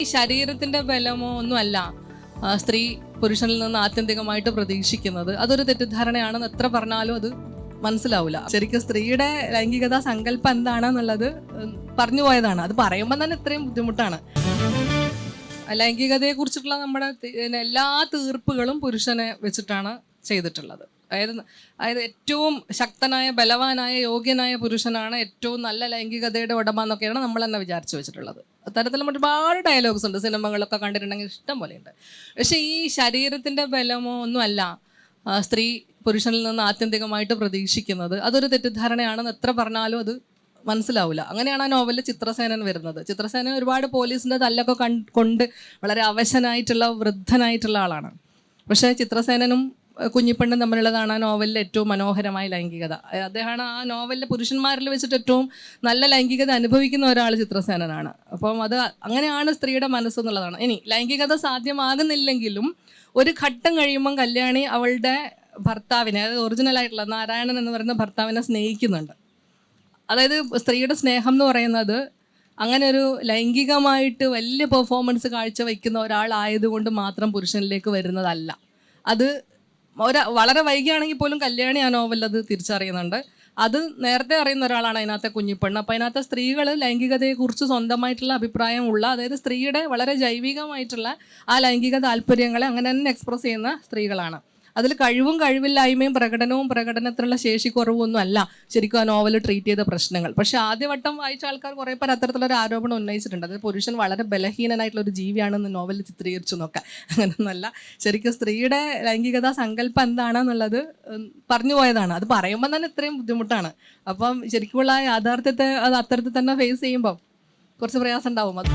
ഈ ശരീരത്തിന്റെ ബലമോ ഒന്നുമല്ല സ്ത്രീ പുരുഷനിൽ നിന്ന് ആത്യന്തികമായിട്ട് പ്രതീക്ഷിക്കുന്നത്. അതൊരു തെറ്റിദ്ധാരണയാണെന്ന് എത്ര പറഞ്ഞാലും അത് മനസ്സിലാവില്ല. ശരിക്കും സ്ത്രീയുടെ ലൈംഗികതാ സങ്കല്പം എന്താണെന്നുള്ളത് പറഞ്ഞു പോയതാണ്. അത് പറയുമ്പോൾ തന്നെ ഇത്രയും ബുദ്ധിമുട്ടാണ്. ലൈംഗികതയെ കുറിച്ചിട്ടുള്ള നമ്മുടെ എല്ലാ തീർപ്പുകളും പുരുഷനെ വെച്ചിട്ടാണ് ചെയ്തിട്ടുള്ളത്. അതായത് ഏറ്റവും ശക്തനായ, ബലവാനായ, യോഗ്യനായ പുരുഷനാണ് ഏറ്റവും നല്ല ലൈംഗികതയുടെ ഉടമ എന്നൊക്കെയാണ് നമ്മൾ തന്നെ വിചാരിച്ചു വെച്ചിട്ടുള്ളത്. അത്തരത്തിൽ ഒരുപാട് ഡയലോഗ്സ് ഉണ്ട്, സിനിമകളൊക്കെ കണ്ടിട്ടുണ്ടെങ്കിൽ ഇഷ്ടം പോലെയുണ്ട്. പക്ഷെ ഈ ശരീരത്തിന്റെ ബലമോ ഒന്നുമല്ല സ്ത്രീ പുരുഷനിൽ നിന്ന് ആത്യന്തികമായിട്ട് പ്രതീക്ഷിക്കുന്നത്. അതൊരു തെറ്റിദ്ധാരണയാണെന്ന് എത്ര പറഞ്ഞാലും അത് മനസ്സിലാവില്ല. അങ്ങനെയാണ് ആ നോവലിൽ ചിത്രസേനൻ വരുന്നത്. ചിത്രസേനൻ ഒരുപാട് പോലീസിന്റെ തല്ലൊക്കെ കൊണ്ട് വളരെ അവശനായിട്ടുള്ള, വൃദ്ധനായിട്ടുള്ള ആളാണ്. പക്ഷേ ചിത്രസേനനും കുഞ്ഞിപ്പെണ്ണും തമ്മിലുള്ളതാണ് ആ നോവലിലെ ഏറ്റവും മനോഹരമായ ലൈംഗികത. അദ്ദേഹമാണ് ആ നോവലിലെ പുരുഷന്മാരിൽ വെച്ചിട്ട് ഏറ്റവും നല്ല ലൈംഗികത അനുഭവിക്കുന്ന ഒരാൾ ചിത്രസേനനാണ്. അപ്പം അത് അങ്ങനെയാണ് സ്ത്രീയുടെ മനസ്സെന്നുള്ളതാണ്. ഇനി ലൈംഗികത സാധ്യമാകുന്നില്ലെങ്കിലും ഒരു ഘട്ടം കഴിയുമ്പം കല്യാണി അവളുടെ ഭർത്താവിനെ, അതായത് ഒറിജിനൽ ആയിട്ടുള്ള നാരായണൻ എന്ന് പറയുന്ന ഭർത്താവിനെ സ്നേഹിക്കുന്നുണ്ട്. അതായത് സ്ത്രീയുടെ സ്നേഹം എന്ന് പറയുന്നത് അങ്ങനെ ഒരു ലൈംഗികമായിട്ട് വലിയ പെർഫോമൻസ് കാഴ്ചവെക്കുന്ന ഒരാളായതുകൊണ്ട് മാത്രം പുരുഷനിലേക്ക് വരുന്നതല്ല. അത് വളരെ വൈകിയാണെങ്കിൽ പോലും കല്യാണി ആ നോവലിൽ അത് തിരിച്ചറിയുന്നുണ്ട്. അത് നേരത്തെ അറിയുന്ന ഒരാളാണ് അതിനകത്തെ കുഞ്ഞിപ്പെണ്ണ്. അപ്പോൾ അതിനകത്തെ സ്ത്രീകൾ ലൈംഗികതയെക്കുറിച്ച് സ്വന്തമായിട്ടുള്ള അഭിപ്രായമുള്ള, അതായത് സ്ത്രീയുടെ വളരെ ജൈവികമായിട്ടുള്ള ആ ലൈംഗിക താല്പര്യങ്ങളെ അങ്ങനെ തന്നെ എക്സ്പ്രസ് ചെയ്യുന്ന സ്ത്രീകളാണ്. അതിൽ കഴിവും കഴിവില്ലായ്മയും പ്രകടനത്തിനുള്ള ശേഷിക്കുറവും ഒന്നും അല്ല ശരിക്കും ആ നോവൽ ട്രീറ്റ് ചെയ്ത പ്രശ്നങ്ങൾ. പക്ഷെ ആദ്യവട്ടം വായിച്ച ആൾക്കാർ കുറേ പേർ അത്തരത്തിലൊരു ആരോപണം ഉന്നയിച്ചിട്ടുണ്ട്. അതായത് പുരുഷൻ വളരെ ബലഹീനനായിട്ടുള്ള ഒരു ജീവിയാണെന്ന് നോവലിൽ ചിത്രീകരിച്ചു നോക്കാം. അങ്ങനെയൊന്നുമല്ല. ശരിക്കും സ്ത്രീയുടെ ലൈംഗികതാ സങ്കല്പം എന്താണെന്നുള്ളത് പറഞ്ഞു പോയതാണ്. അത് പറയുമ്പോൾ തന്നെ ഇത്രയും ബുദ്ധിമുട്ടാണ്. അപ്പം ശരിക്കുമുള്ള യാഥാർത്ഥ്യത്തെ അത് അത്തരത്തിൽ തന്നെ ഫേസ് ചെയ്യുമ്പം കുറച്ച് പ്രയാസം ഉണ്ടാവും. അത്